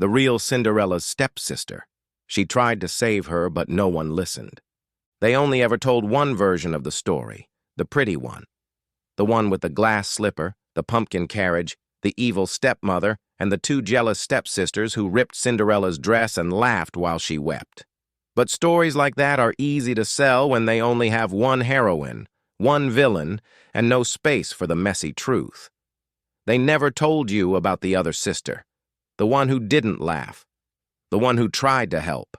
the real Cinderella's stepsister. She tried to save her, but no one listened. They only ever told one version of the story, the pretty one. The one with the glass slipper, the pumpkin carriage, the evil stepmother, and the two jealous stepsisters who ripped Cinderella's dress and laughed while she wept. But stories like that are easy to sell when they only have one heroine, one villain, and no space for the messy truth. They never told you about the other sister, the one who didn't laugh, the one who tried to help,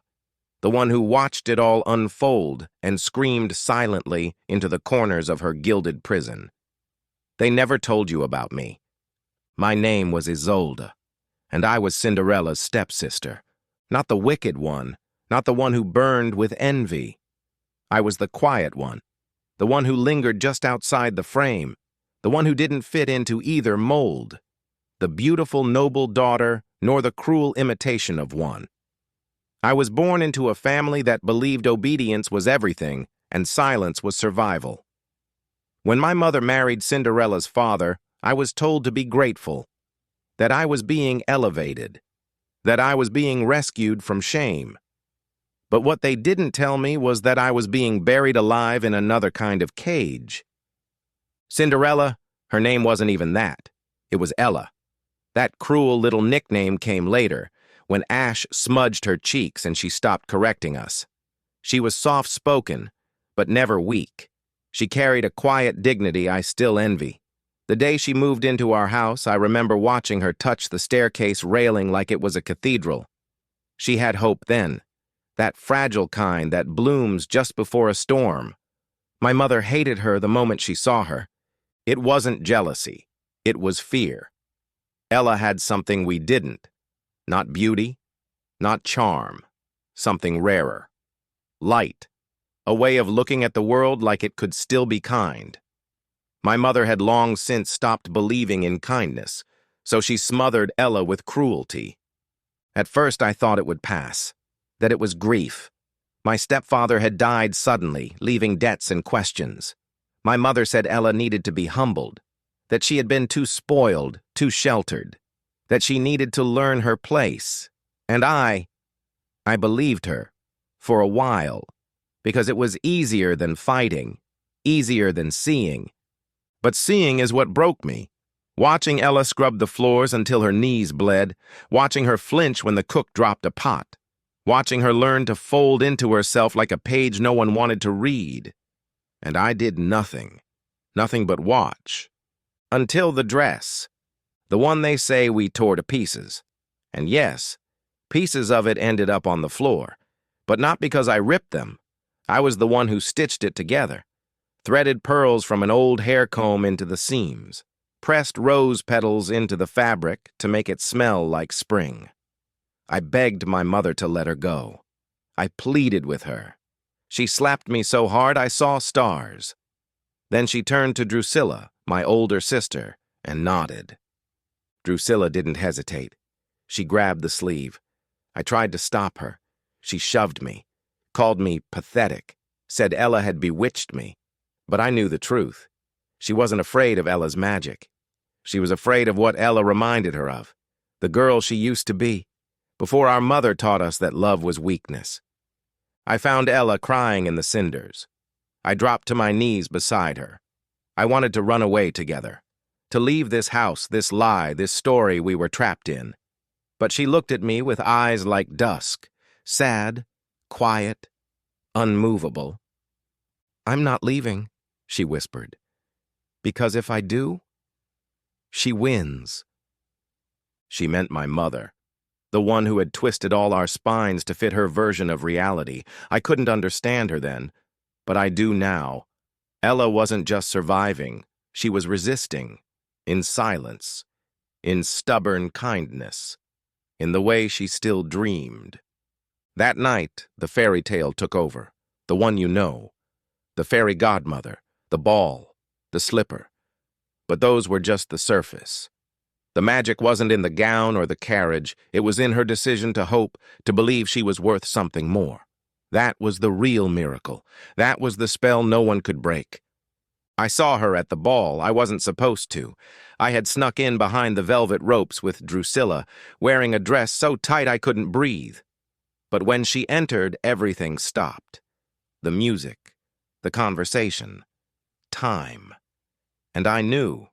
the one who watched it all unfold and screamed silently into the corners of her gilded prison. They never told you about me. My name was Isolde, and I was Cinderella's stepsister, not the wicked one, not the one who burned with envy. I was the quiet one, the one who lingered just outside the frame, the one who didn't fit into either mold, the beautiful, noble daughter, nor the cruel imitation of one. I was born into a family that believed obedience was everything and silence was survival. When my mother married Cinderella's father, I was told to be grateful, that I was being elevated, that I was being rescued from shame. But what they didn't tell me was that I was being buried alive in another kind of cage. Cinderella, her name wasn't even that. It was Ella. That cruel little nickname came later, when ash smudged her cheeks and she stopped correcting us. She was soft-spoken, but never weak. She carried a quiet dignity I still envy. The day she moved into our house, I remember watching her touch the staircase railing like it was a cathedral. She had hope then, that fragile kind that blooms just before a storm. My mother hated her the moment she saw her. It wasn't jealousy, it was fear. Ella had something we didn't. Not beauty, not charm, something rarer. Light, a way of looking at the world like it could still be kind. My mother had long since stopped believing in kindness, so she smothered Ella with cruelty. At first I thought it would pass, that it was grief. My stepfather had died suddenly, leaving debts and questions. My mother said Ella needed to be humbled, that she had been too spoiled, too sheltered, that she needed to learn her place. And I believed her, for a while, because it was easier than fighting, easier than seeing. But seeing is what broke me. Watching Ella scrub the floors until her knees bled, watching her flinch when the cook dropped a pot, watching her learn to fold into herself like a page no one wanted to read. And I did nothing but watch. Until the dress, the one they say we tore to pieces. And yes, pieces of it ended up on the floor, but not because I ripped them. I was the one who stitched it together, threaded pearls from an old hair comb into the seams, pressed rose petals into the fabric to make it smell like spring. I begged my mother to let her go. I pleaded with her. She slapped me so hard I saw stars. Then she turned to Drusilla, my older sister, and nodded. Drusilla didn't hesitate. She grabbed the sleeve. I tried to stop her. She shoved me, called me pathetic, said Ella had bewitched me. But I knew the truth. She wasn't afraid of Ella's magic. She was afraid of what Ella reminded her of, the girl she used to be, before our mother taught us that love was weakness. I found Ella crying in the cinders. I dropped to my knees beside her. I wanted to run away together, to leave this house, this lie, this story we were trapped in. But she looked at me with eyes like dusk, sad, quiet, unmovable. "I'm not leaving," she whispered, "because if I do, she wins." She meant my mother, the one who had twisted all our spines to fit her version of reality. I couldn't understand her then, but I do now. Ella wasn't just surviving, she was resisting, in silence, in stubborn kindness, in the way she still dreamed. That night, the fairy tale took over, the one you know, the fairy godmother, the ball, the slipper. But those were just the surface. The magic wasn't in the gown or the carriage, it was in her decision to hope, to believe she was worth something more. That was the real miracle. That was the spell no one could break. I saw her at the ball. I wasn't supposed to. I had snuck in behind the velvet ropes with Drusilla, wearing a dress so tight I couldn't breathe. But when she entered, everything stopped. The music, the conversation, time. And I knew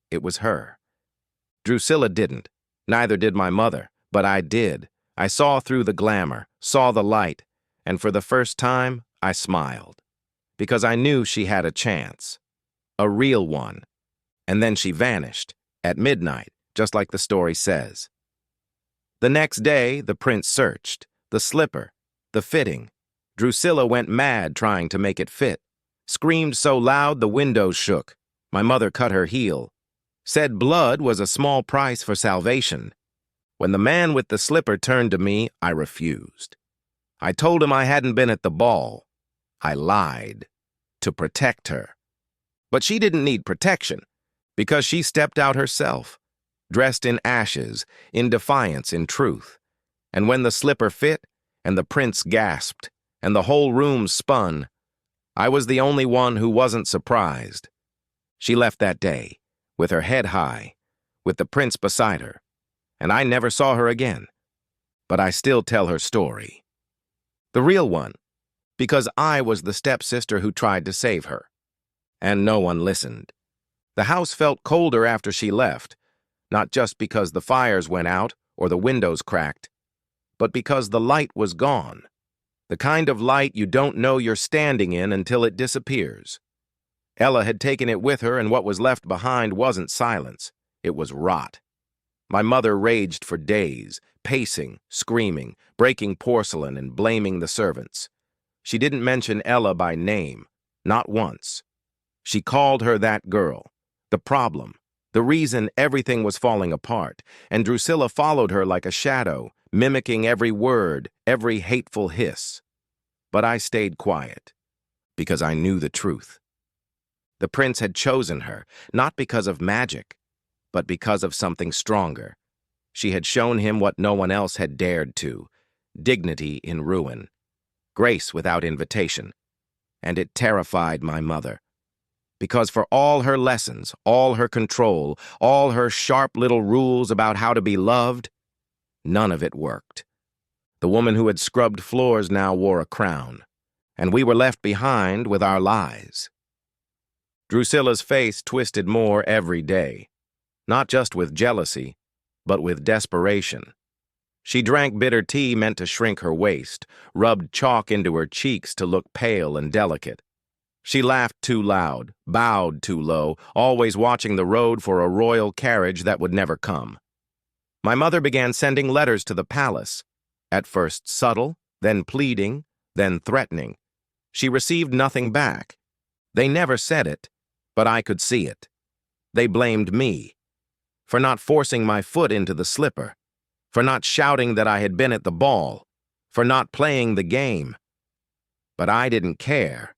it was her. Drusilla didn't. Neither did my mother. But I did. I saw through the glamour, saw the light, and for the first time, I smiled. Because I knew she had a chance. A real one. And then she vanished, at midnight, just like the story says. The next day, the prince searched. The slipper, the fitting. Drusilla went mad trying to make it fit. Screamed so loud the windows shook. My mother cut her heel. Said blood was a small price for salvation. When the man with the slipper turned to me, I refused. I told him I hadn't been at the ball. I lied. To protect her. But she didn't need protection, because she stepped out herself, dressed in ashes, in defiance, in truth. And when the slipper fit, and the prince gasped, and the whole room spun, I was the only one who wasn't surprised. She left that day, with her head high, with the prince beside her, and I never saw her again. But I still tell her story. The real one, because I was the stepsister who tried to save her. And no one listened. The house felt colder after she left, not just because the fires went out or the windows cracked, but because the light was gone. The kind of light you don't know you're standing in until it disappears. Ella had taken it with her, and what was left behind wasn't silence. It was rot. My mother raged for days, pacing, screaming, breaking porcelain, and blaming the servants. She didn't mention Ella by name, not once. She called her that girl, the problem, the reason everything was falling apart, and Drusilla followed her like a shadow, mimicking every word, every hateful hiss. But I stayed quiet, because I knew the truth. The prince had chosen her, not because of magic, but because of something stronger. She had shown him what no one else had dared to, dignity in ruin, grace without invitation, and it terrified my mother. Because for all her lessons, all her control, all her sharp little rules about how to be loved, none of it worked. The woman who had scrubbed floors now wore a crown, and we were left behind with our lies. Drusilla's face twisted more every day, not just with jealousy, but with desperation. She drank bitter tea meant to shrink her waist, rubbed chalk into her cheeks to look pale and delicate. She laughed too loud, bowed too low, always watching the road for a royal carriage that would never come. My mother began sending letters to the palace, at first subtle, then pleading, then threatening. She received nothing back. They never said it, but I could see it. They blamed me for not forcing my foot into the slipper, for not shouting that I had been at the ball, for not playing the game. But I didn't care.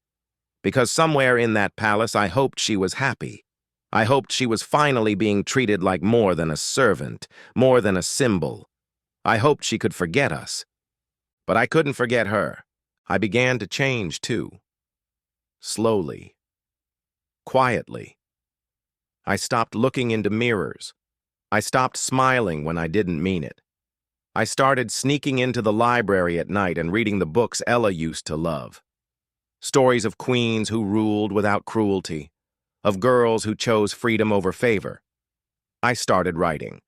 Because somewhere in that palace I hoped she was happy. I hoped she was finally being treated like more than a servant, more than a symbol. I hoped she could forget us. But I couldn't forget her. I began to change too. Slowly. Quietly. I stopped looking into mirrors. I stopped smiling when I didn't mean it. I started sneaking into the library at night and reading the books Ella used to love. Stories of queens who ruled without cruelty, of girls who chose freedom over favor. I started writing.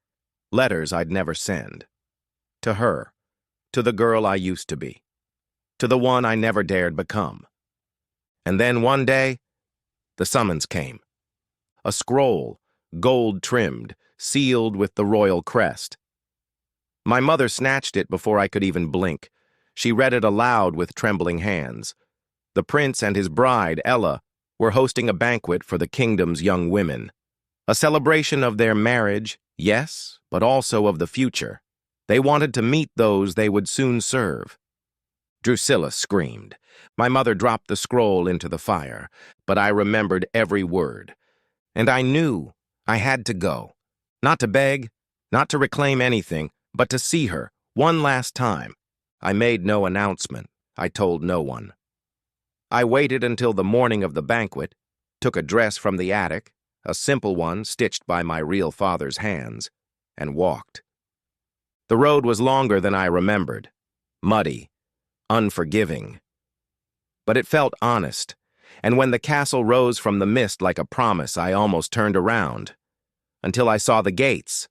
Letters I'd never send. To her. To the girl I used to be. To the one I never dared become. And then one day, the summons came. A scroll, gold-trimmed, sealed with the royal crest. My mother snatched it before I could even blink. She read it aloud with trembling hands. The prince and his bride, Ella, were hosting a banquet for the kingdom's young women. A celebration of their marriage, yes, but also of the future. They wanted to meet those they would soon serve. Drusilla screamed. My mother dropped the scroll into the fire, but I remembered every word. And I knew I had to go. Not to beg, not to reclaim anything, but to see her, one last time. I made no announcement. I told no one. I waited until the morning of the banquet, took a dress from the attic, a simple one stitched by my real father's hands, and walked. The road was longer than I remembered, muddy, unforgiving. But it felt honest, and when the castle rose from the mist like a promise, I almost turned around, until I saw the gates.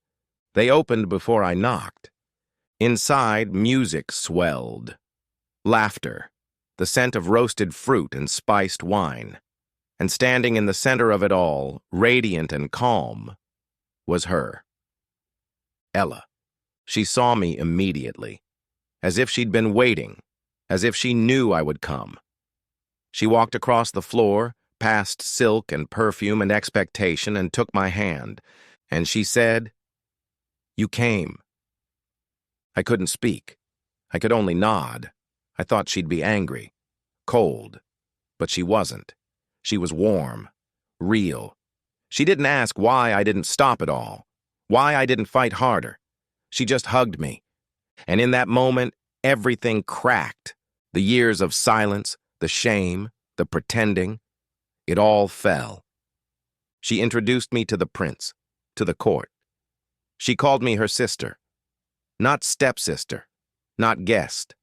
They opened before I knocked. Inside, music swelled. Laughter, the scent of roasted fruit and spiced wine. And standing in the center of it all, radiant and calm, was her. Ella. She saw me immediately, as if she'd been waiting, as if she knew I would come. She walked across the floor, past silk and perfume and expectation, and took my hand, and she said, "You came." I couldn't speak. I could only nod. I thought she'd be angry, cold, but she wasn't. She was warm, real. She didn't ask why I didn't stop it all, why I didn't fight harder. She just hugged me, and in that moment, everything cracked. The years of silence, the shame, the pretending, it all fell. She introduced me to the prince, to the court. She called me her sister, not stepsister, not guest.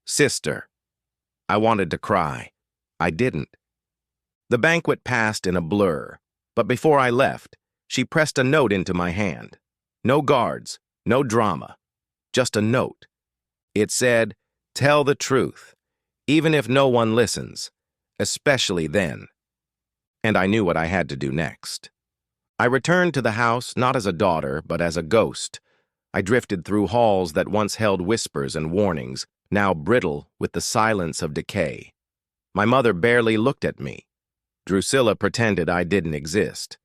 Sister. I wanted to cry. I didn't. The banquet passed in a blur, but before I left, she pressed a note into my hand. No guards, no drama, just a note. It said, "Tell the truth, even if no one listens, especially then." And I knew what I had to do next. I returned to the house not as a daughter, but as a ghost. I drifted through halls that once held whispers and warnings, now brittle with the silence of decay. My mother barely looked at me. Drusilla pretended I didn't exist.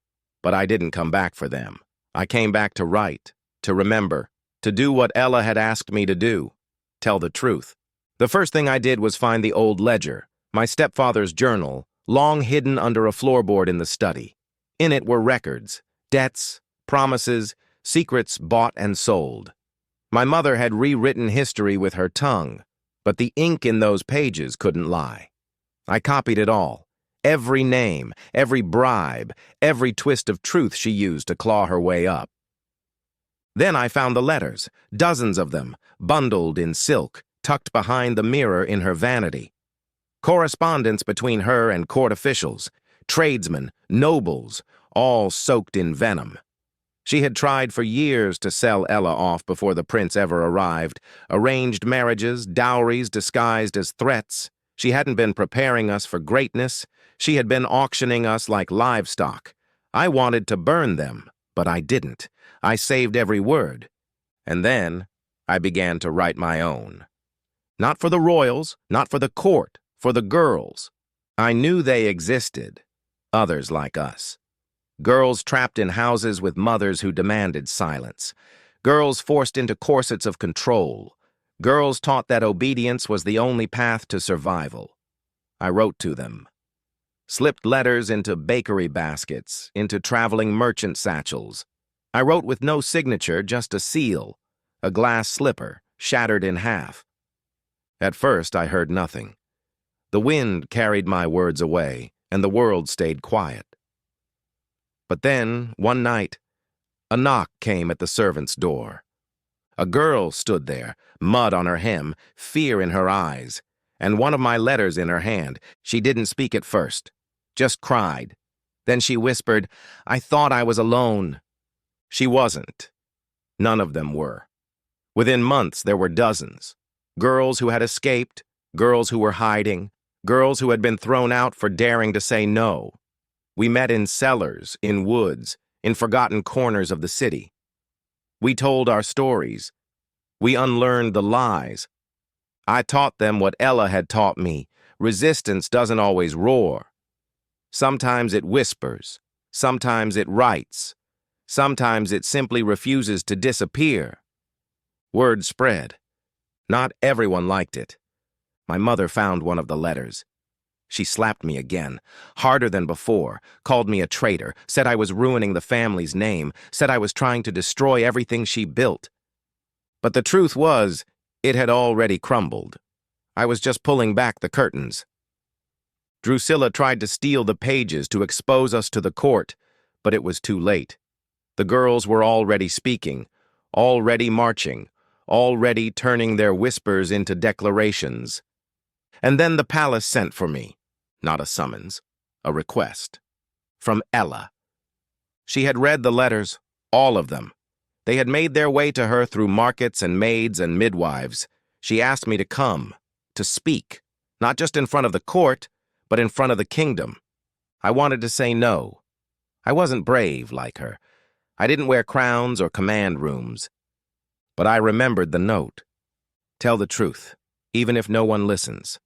But I didn't come back for them. I came back to write, to remember, to do what Ella had asked me to do, tell the truth. The first thing I did was find the old ledger, my stepfather's journal, long hidden under a floorboard in the study. In it were records, debts, promises, secrets bought and sold. My mother had rewritten history with her tongue, but the ink in those pages couldn't lie. I copied it all. Every name, every bribe, every twist of truth she used to claw her way up. Then I found the letters, dozens of them, bundled in silk, tucked behind the mirror in her vanity. Correspondence between her and court officials, tradesmen, nobles, all soaked in venom. She had tried for years to sell Ella off before the prince ever arrived, arranged marriages, dowries disguised as threats. She hadn't been preparing us for greatness. She had been auctioning us like livestock. I wanted to burn them, but I didn't. I saved every word. And then I began to write my own. Not for the royals, not for the court, for the girls. I knew they existed, others like us. Girls trapped in houses with mothers who demanded silence. Girls forced into corsets of control. Girls taught that obedience was the only path to survival. I wrote to them. Slipped letters into bakery baskets, into traveling merchant satchels. I wrote with no signature, just a seal, a glass slipper, shattered in half. At first, I heard nothing. The wind carried my words away, and the world stayed quiet. But then, one night, a knock came at the servant's door. A girl stood there, mud on her hem, fear in her eyes, and one of my letters in her hand. She didn't speak at first, just cried. Then she whispered, "I thought I was alone." She wasn't. None of them were. Within months, there were dozens. Girls who had escaped, girls who were hiding, girls who had been thrown out for daring to say no. We met in cellars, in woods, in forgotten corners of the city. We told our stories. We unlearned the lies. I taught them what Ella had taught me. Resistance doesn't always roar. Sometimes it whispers. Sometimes it writes. Sometimes it simply refuses to disappear. Word spread. Not everyone liked it. My mother found one of the letters. She slapped me again, harder than before, called me a traitor, said I was ruining the family's name, said I was trying to destroy everything she built. But the truth was, it had already crumbled. I was just pulling back the curtains. Drusilla tried to steal the pages to expose us to the court, but it was too late. The girls were already speaking, already marching, already turning their whispers into declarations. And then the palace sent for me. Not a summons, a request. From Ella. She had read the letters, all of them. They had made their way to her through markets and maids and midwives. She asked me to come, to speak, not just in front of the court, but in front of the kingdom. I wanted to say no. I wasn't brave like her. I didn't wear crowns or command rooms. But I remembered the note. Tell the truth, even if no one listens,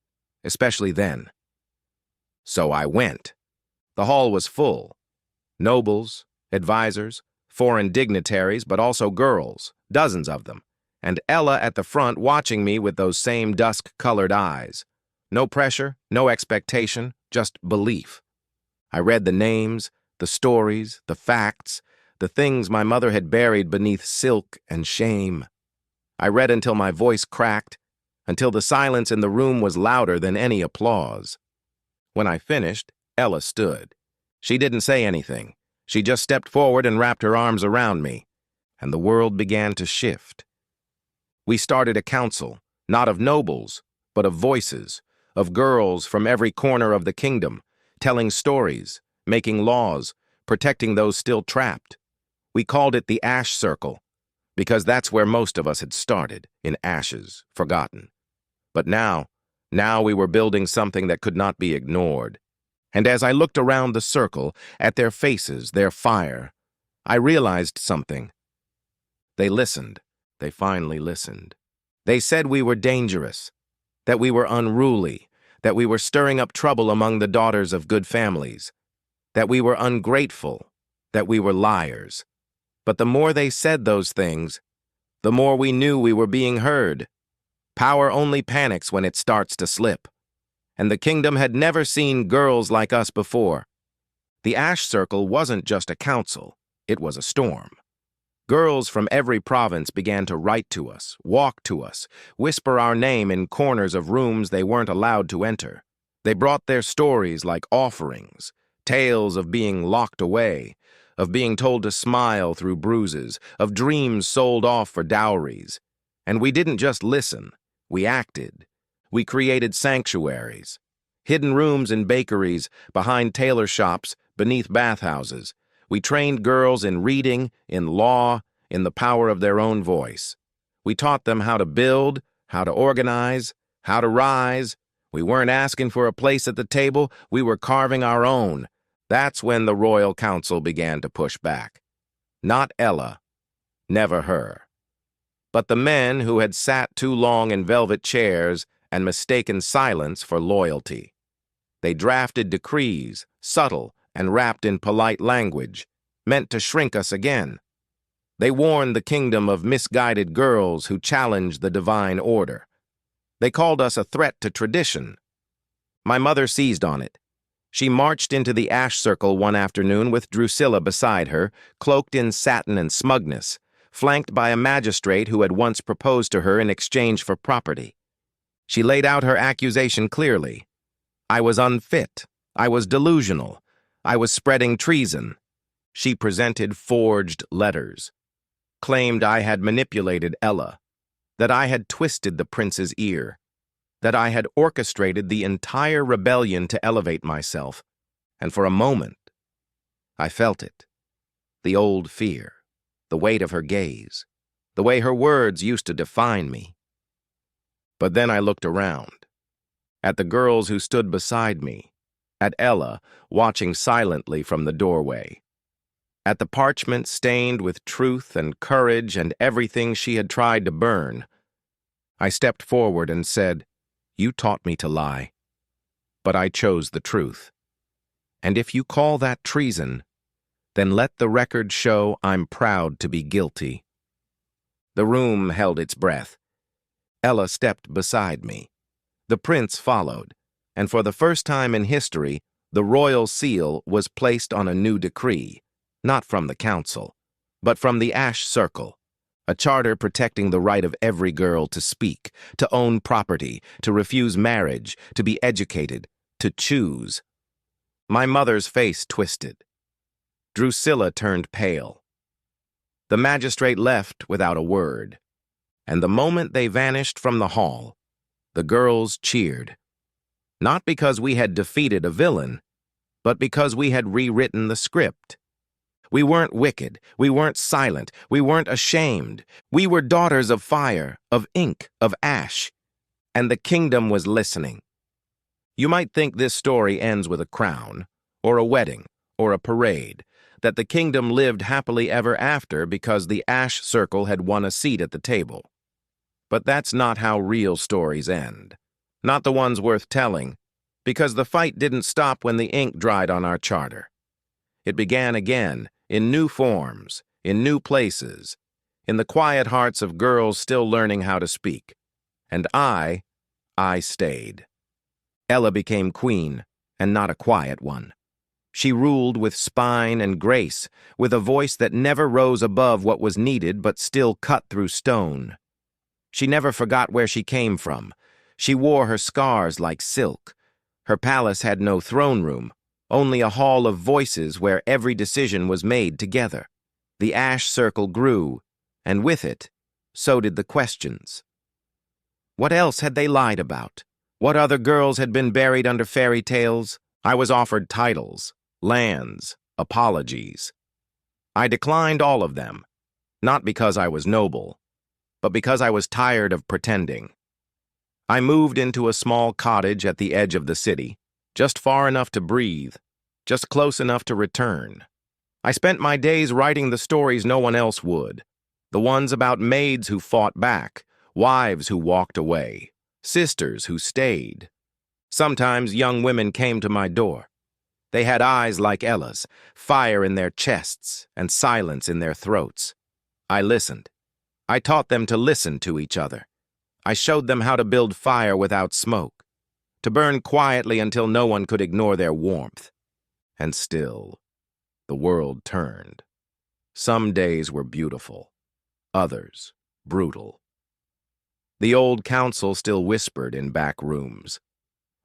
especially then. So I went. The hall was full. Nobles, advisors, foreign dignitaries, but also girls, dozens of them, and Ella at the front watching me with those same dusk-colored eyes. No pressure, no expectation, just belief. I read the names, the stories, the facts, the things my mother had buried beneath silk and shame. I read until my voice cracked, until the silence in the room was louder than any applause. When I finished, Ella stood. She didn't say anything. She just stepped forward and wrapped her arms around me, and the world began to shift. We started a council, not of nobles, but of voices, of girls from every corner of the kingdom, telling stories, making laws, protecting those still trapped. We called it the Ash Circle, because that's where most of us had started, in ashes, forgotten. But now we were building something that could not be ignored. And as I looked around the circle, at their faces, their fire, I realized something. They listened. They finally listened. They said we were dangerous, that we were unruly, that we were stirring up trouble among the daughters of good families, that we were ungrateful, that we were liars. But the more they said those things, the more we knew we were being heard. Power only panics when it starts to slip. And the kingdom had never seen girls like us before. The Ash Circle wasn't just a council, it was a storm. Girls from every province began to write to us, walk to us, whisper our name in corners of rooms they weren't allowed to enter. They brought their stories like offerings, tales of being locked away, of being told to smile through bruises, of dreams sold off for dowries. And we didn't just listen, we acted. We created sanctuaries, hidden rooms in bakeries, behind tailor shops, beneath bathhouses. We trained girls in reading, in law, in the power of their own voice. We taught them how to build, how to organize, how to rise. We weren't asking for a place at the table, we were carving our own. That's when the Royal Council began to push back. Not Ella, never her. But the men who had sat too long in velvet chairs and mistaken silence for loyalty. They drafted decrees, subtle and wrapped in polite language, meant to shrink us again. They warned the kingdom of misguided girls who challenged the divine order. They called us a threat to tradition. My mother seized on it. She marched into the Ash Circle one afternoon with Drusilla beside her, cloaked in satin and smugness, flanked by a magistrate who had once proposed to her in exchange for property. She laid out her accusation clearly. I was unfit. I was delusional. I was spreading treason. She presented forged letters, claimed I had manipulated Ella, that I had twisted the prince's ear, that I had orchestrated the entire rebellion to elevate myself, and for a moment, I felt it. The old fear, the weight of her gaze, the way her words used to define me. But then I looked around, at the girls who stood beside me, at Ella watching silently from the doorway, at the parchment stained with truth and courage and everything she had tried to burn. I stepped forward and said, "You taught me to lie, but I chose the truth. And if you call that treason, then let the record show I'm proud to be guilty." The room held its breath. Ella stepped beside me. The prince followed, and for the first time in history, the royal seal was placed on a new decree, not from the council, but from the Ash Circle, a charter protecting the right of every girl to speak, to own property, to refuse marriage, to be educated, To choose. My mother's face twisted. Drusilla turned pale. The magistrate left without a word, and the moment they vanished from the hall, the girls cheered. Not because we had defeated a villain, but because we had rewritten the script. We weren't wicked, we weren't silent, we weren't ashamed. We were daughters of fire, of ink, of ash, and the kingdom was listening. You might think this story ends with a crown, or a wedding, or a parade, that the kingdom lived happily ever after because the ash circle had won a seat at the table. But that's not how real stories end. Not the ones worth telling, because the fight didn't stop when the ink dried on our charter. It began again, in new forms, in new places, in the quiet hearts of girls still learning how to speak. And I stayed. Ella became queen, and not a quiet one. She ruled with spine and grace, with a voice that never rose above what was needed but still cut through stone. She never forgot where she came from. She wore her scars like silk. Her palace had no throne room, only a hall of voices where every decision was made together. The ash circle grew, and with it, so did the questions. What else had they lied about? What other girls had been buried under fairy tales? I was offered titles, lands, apologies. I declined all of them, not because I was noble, but because I was tired of pretending. I moved into a small cottage at the edge of the city, just far enough to breathe, just close enough to return. I spent my days writing the stories no one else would, the ones about maids who fought back, wives who walked away, sisters who stayed. Sometimes young women came to my door. They had eyes like Ella's, fire in their chests and silence in their throats. I listened. I taught them to listen to each other. I showed them how to build fire without smoke, to burn quietly until no one could ignore their warmth. And still, the world turned. Some days were beautiful, others brutal. The old council still whispered in back rooms.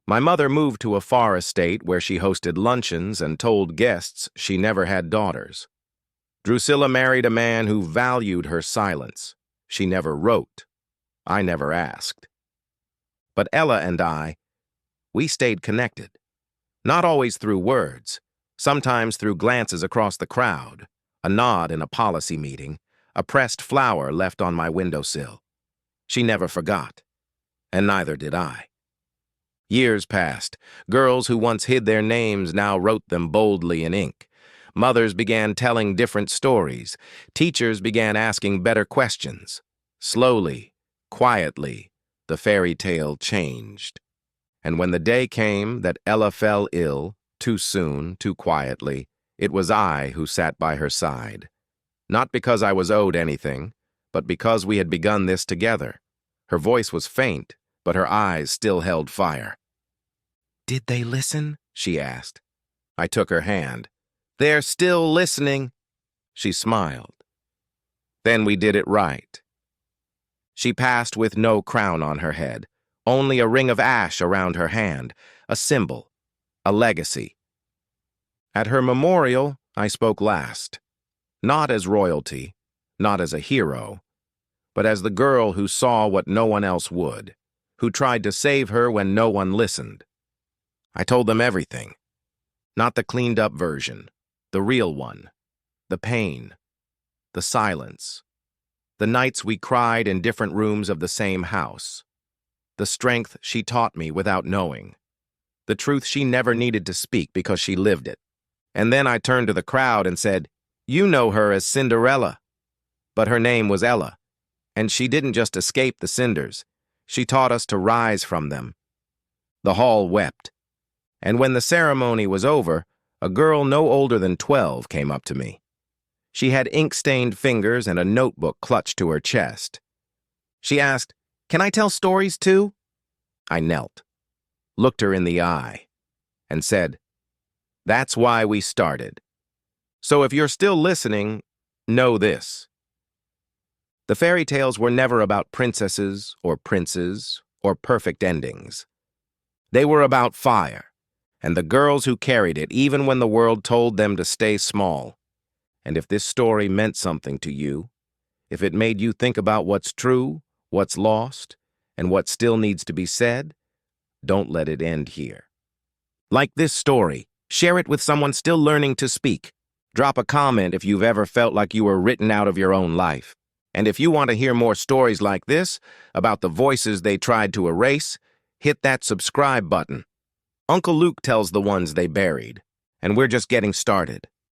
My mother moved to a far estate where she hosted luncheons and told guests she never had daughters. Drusilla married a man who valued her silence. She never wrote. I never asked. But Ella and we stayed connected. Not always through words, sometimes through glances across the crowd, a nod in a policy meeting, a pressed flower left on my windowsill. She never forgot, and neither did I. Years passed. Girls who once hid their names now wrote them boldly in ink. Mothers began telling different stories. Teachers began asking better questions. Slowly, quietly, the fairy tale changed. And when the day came that Ella fell ill, too soon, too quietly, it was I who sat by her side. Not because I was owed anything, but because we had begun this together. Her voice was faint, but her eyes still held fire. "Did they listen?" she asked. I took her hand. "They're still listening." She smiled. Then we did it right. She passed with no crown on her head, only a ring of ash around her hand, a symbol, a legacy. At her memorial, I spoke last, not as royalty, not as a hero, but as the girl who saw what no one else would, who tried to save her when no one listened. I told them everything, not the cleaned-up version, the real one, the pain, the silence, the nights we cried in different rooms of the same house, the strength she taught me without knowing, the truth she never needed to speak because she lived it. And then I turned to the crowd and said, "You know her as Cinderella." But her name was Ella, and she didn't just escape the cinders. She taught us to rise from them. The hall wept. And when the ceremony was over, a girl no older than 12 came up to me. She had ink-stained fingers and a notebook clutched to her chest. She asked, "Can I tell stories too?" I knelt, looked her in the eye, and said, "That's why we started. So if you're still listening, know this. The fairy tales were never about princesses or princes or perfect endings. They were about fire, and the girls who carried it even when the world told them to stay small. And if this story meant something to you, if it made you think about what's true, what's lost, and what still needs to be said, don't let it end here. Like this story, share it with someone still learning to speak. Drop a comment if you've ever felt like you were written out of your own life. And if you want to hear more stories like this, about the voices they tried to erase, hit that subscribe button. Uncle Luke tells the ones they buried, and we're just getting started.